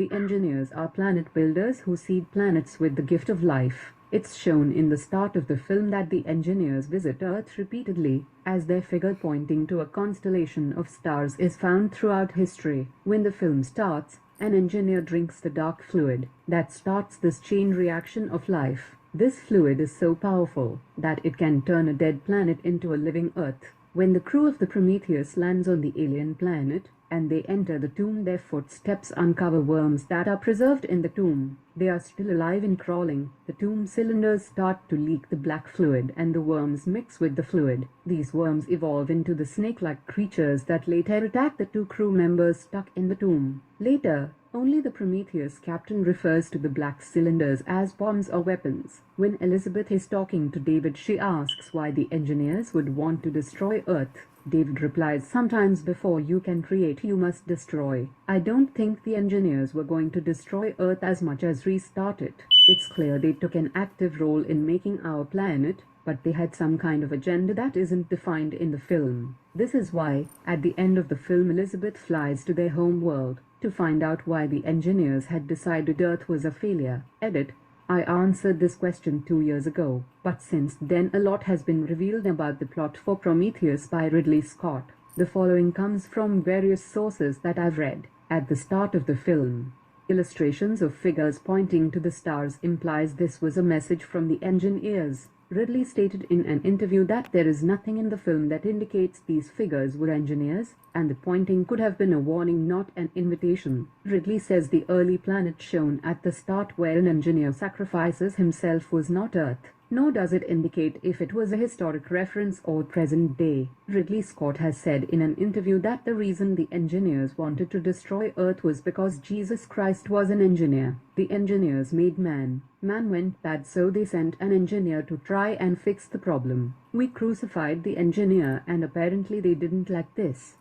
The engineers are planet builders who seed planets with the gift of life. It's shown in the start of the film that the engineers visit Earth repeatedly, as their figure pointing to a constellation of stars is found throughout history. When the film starts, an engineer drinks the dark fluid that starts this chain reaction of life. This fluid is so powerful that it can turn a dead planet into a living Earth. When the crew of the Prometheus lands on the alien planet, and they enter the tomb, their footsteps uncover worms that are preserved in the tomb. They are still alive and crawling. The tomb cylinders start to leak the black fluid and the worms mix with the fluid. These worms evolve into the snake-like creatures that later attack the two crew members stuck in the tomb. Later, only the Prometheus captain refers to the black cylinders as bombs or weapons. When Elizabeth is talking to David, she asks why the engineers would want to destroy Earth. David replies, "Sometimes before you can create, you must destroy." I don't think the engineers were going to destroy Earth as much as restart it. It's clear they took an active role in making our planet, but they had some kind of agenda that isn't defined in the film. This is why, at the end of the film, Elizabeth flies to their home world to find out why the engineers had decided Earth was a failure. Edit: I answered this question 2 years ago, but since then a lot has been revealed about the plot for Prometheus by Ridley Scott. The following comes from various sources that I've read. At the start of the film, illustrations of figures pointing to the stars implies this was a message from the engineers. Ridley stated in an interview that there is nothing in the film that indicates these figures were engineers, and the pointing could have been a warning, not an invitation. Ridley says the early planet shown at the start where an engineer sacrifices himself was not Earth, nor does it indicate if it was a historic reference or present day. Ridley Scott has said in an interview that the reason the engineers wanted to destroy Earth was because Jesus Christ was an engineer. The engineers made man. Man went bad, so they sent an engineer to try and fix the problem. We crucified the engineer, and apparently they didn't like this.